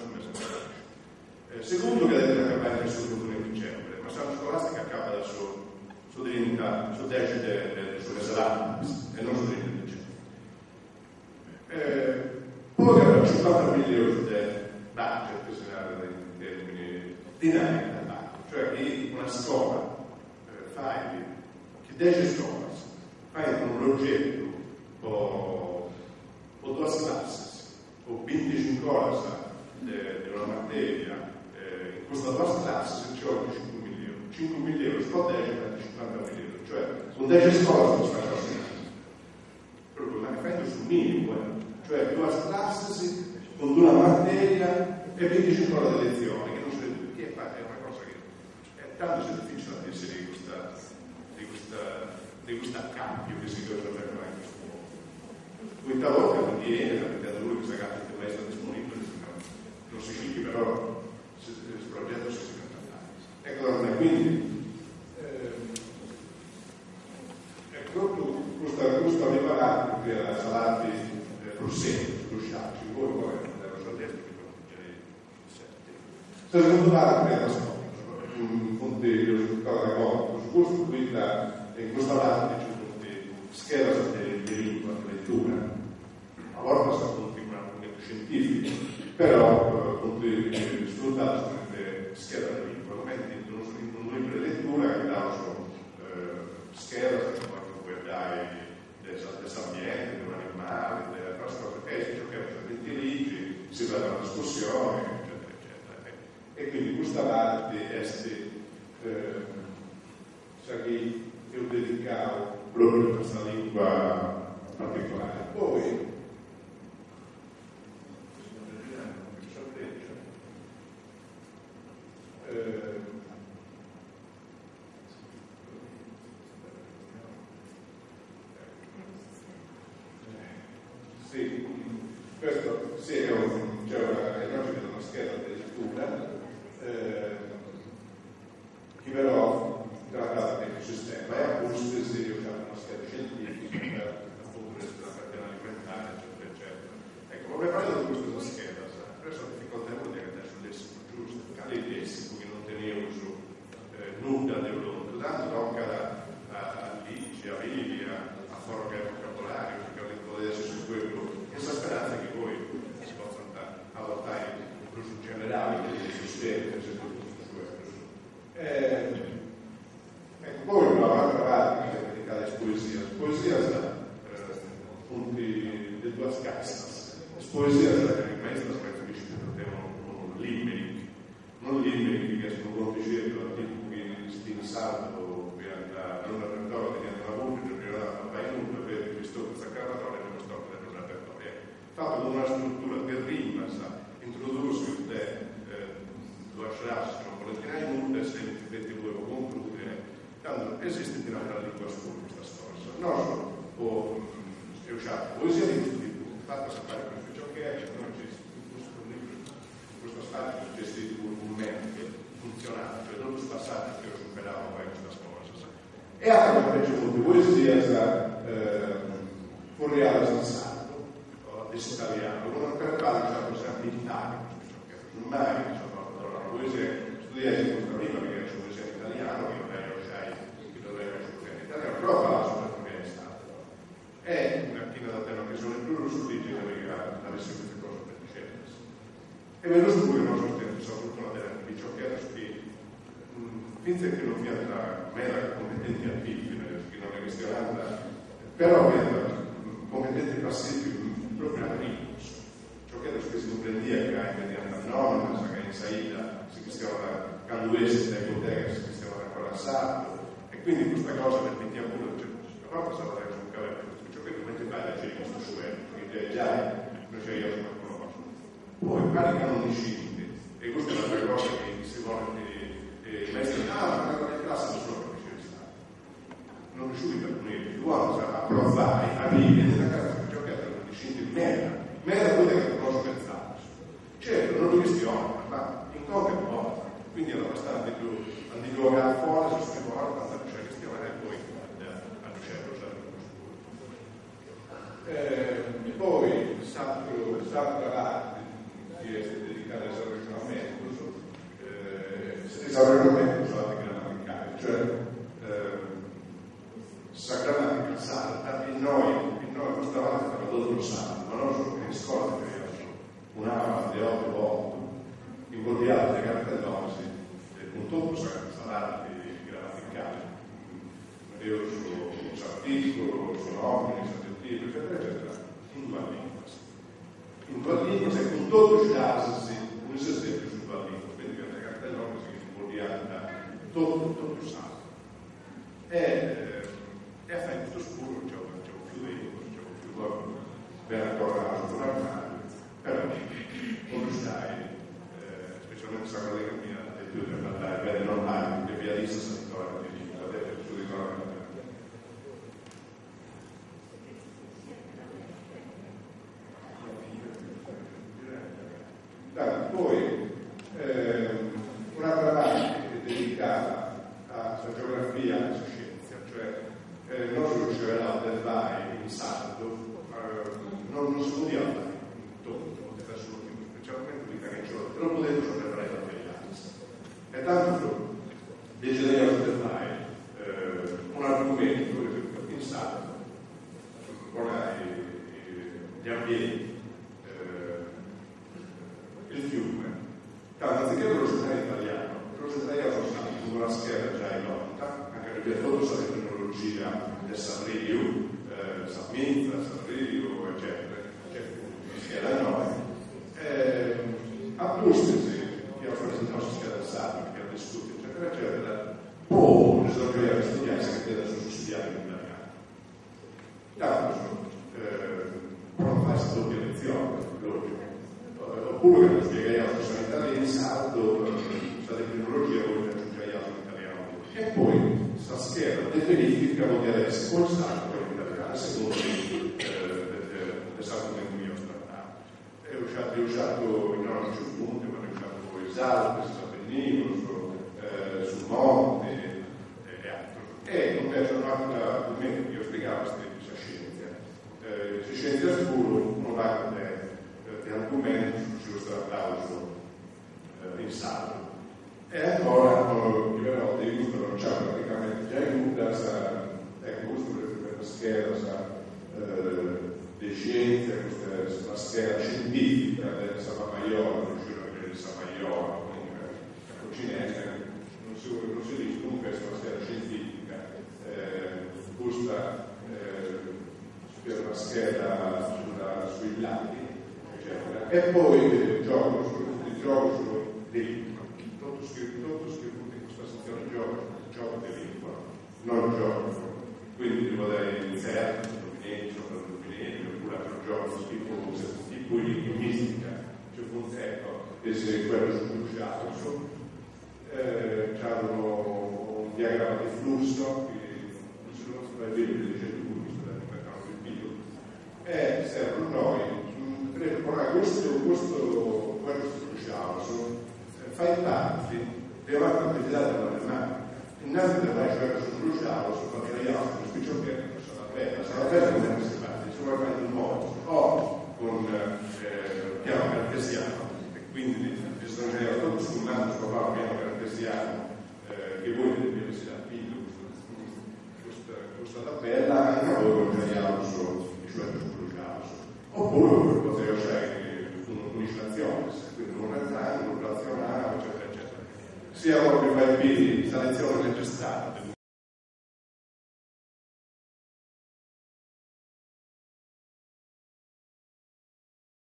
sono messo in bilancio. Secondo, che deve accampare il suo in dicembre, ma l'anno scolastico accade la sua divinità, su decide del suo esalato e non su divinità dicembre. Poi abbiamo 50 milioni di budget, che si narra in termini dinamici dell'anno, cioè che una scuola che 10 scuole fai un progetto o 2 classi o 25 ore di una materia in questa 2 classi ci vogliono 5 milioni, sto 10 per 50 milioni, cioè con 10 scuole non si fa così, proprio manifesto sul minimo, cioè 2 classi con una materia e 25 ore di lezione, che non si vede, che è una cosa che è tanto difficile a dirsi di questo accambio che si deve fare in questo modo. Questa volta non viene, da lui che sa che deve essere disponibile, non si scicchi, però il progetto si tratta. Ecco, quindi è proprio questo preparato che era Salati Rossini, Rusciacci, voi era Rosaldetti che se ne sono dati per la scuola, un punteggio sul codice, su questo qui in questa parte c'è tutti scheda di lingua, di lettura, a volte sono tutti scientifici, però tutti sfruttati sono le schede di lingua, momenti in un libro di lettura che danno schede, come dai dell'ambiente, di un animale, delle altre cose fisiche, che sono intelligenti, si fa una discussione, eccetera, eccetera. E quindi questa parte è che io dedicavo proprio a questa lingua particolare. Poi sì, questo sì, c'è una scheda di lettura che però trattata del sistema e appunto se io ho una scheda scientifica appunto della catena alimentare, eccetera, eccetera. Ecco, come parlo di questa scheda, adesso ho difficoltà di dire adesso lessico giusto, cade il lessico che non tenevo su nulla di pronto, tanto tocca a Lici, a Livia, a forgare il vocabolario, che adesso su quello, questa speranza che voi si possano adottare incluso generali degli sistemi, eccetera, ecco, poi un'altra parte che è dedicata alla poesia. Poesia sa punti di 2 scasse. Poesia sa che il maestro aspetta che ci trattiamo con limerick, non limerick che sono conticetto tipo che si salto da non repertorio di la voce, vai in per questo sacramentale nello stop del repertorio. Fatto con una struttura che rima, introdursi il te, lo asciarsi, non volete nulla, se ti volevo concludere. Tanto esiste di una lingua scuola questa storia. No, o è usata poesia di questo tipo, fatta sapere per ciò che è, non c'è questo stato gestito un mente funzionale, cioè tutto questo passaggio che ho superato poi questa cosa. E altro invece molte poesie fuoriale sensato, desitaliano, non per quale diciamo sempre in Italia, mai diciamo la poesia studiare in questa prima perché c'è poesia in italiano che non è che dovrebbe essere in italiano, però fa la sua come è stato. È una china da tema che sono più russoliti che avesse queste cose per discendersi. E ve lo studio non sono soprattutto una delle di ciò che era che finché non sia mera competenti attivi, che non è questionata, però competenti passivi proprio a ritmos. Ciò che era che si comprendia che anche di antanoma, che in saída si chiamava canduese dai poteri, si chiamava corazzato, e quindi questa cosa permetteva pure, a parte stava da un cavello, ciò che dovete fare c'è questo suero, che già non c'è io sono conosco. Poi vari canonicismi, e questa è un'altra cosa che si vuole i maestri, ma le classi non sono capisci non riuscivi a punire, l'uomo a provare a vivere nella casa che ciò che era un discindi di mera quella che conosco pensato. Certo, non questione, ma in qualche modo, quindi era abbastanza più antiquato fuori, su che porta, la questione e poi a certo. E poi il sacro arte di essere dedicato esaurimento usate grammaticali, cioè sa grammatica salta e noi questa volta abbiamo dato lo salto, ma non solo che in scuola un'aula di 8 volte involviate le cartellosi del punto salati grammaticali, io su articolo, su nomini, su aggettivi, eccetera, eccetera, in due lingue, se con 12 casi un esempio su due lingue, quindi per le cartellosi che involviate tutto il salto. E a fare questo scuro c'è più dentro, c'è più ben accordato con l'armadio, però quando stai, specialmente se la collega mia è più per parlare bene normale, che via lista si ricorda di lingua, su ricorda. Poi un'altra parte è dedicata alla geografia e alla scienza, cioè non si riuscirà del vai in saldo, non si poteva fare tutto, specialmente l'italiano, però potete sapere la verità. E tanto deciderei di fare un argomento in saldo, gli ambienti, il fiume, tanto anziché velocità italiano, velocità italiano con una scheda già in nota, anche perché tutto sa di tecnologia del Sanrio, Samminza, Sanrio, eccetera, una scheda in nota, Apostasi, che ha fatto la nostra scheda del Sanrio, che ha discusso, eccetera, eccetera, può risolvere questi studiare che deve essere studiato in italiano. Tanto, non fa questa doppia lezione, logico. Oppure che lo spiegherei alla sanità in saldo, la tecnologia vuole aggiungere altro in italiano. E poi sta scheda verifica vuol dire adesso col saldo in italiano, secondo l'esatto in cui io sto trattando. Ho usato in non sul punto, ma ho usato poi il salto, sul Appennino, sul monte e altro. E invece un altro argomento che io spiegavo questa scienza. Si scienza scuro, non va di argomenti su questo applauso in saldo. E ancora, però, di gusto non c'è praticamente già in questo per la scheda di scienze, questa scheda scientifica del Samaiola, riuscire a vedere il Samaiola, comunque cinese, non si dice comunque questa scheda scientifica, questa per una scheda sui lati, eccetera. E poi gioco solo di lingua, tutto scritto in questa sezione gioco di lingua, non gioco. Quindi devo dare iniziare oppure altro gioco tipo linguistica, cioè ecco, se quello sul cruciato, c'hanno un diagramma di flusso, che non si può vedere, dice e servono noi questo cruciale fai parte della quantità della matematica innanzi da mai cioè sul cruciale sul materiale sullo spiccio che sarà bella come si fa si vuole fare in modo o con piano cartesiano e quindi bisogna tutto sul mando trovare piano cartesiano che voi deve essere appiglio questa tabella anche voi controlliamo sul oppure poteva usare un'inflazione, quindi un rettangolo, un razionale, eccetera, eccetera. Sia proprio fai piedi, selezione registrata,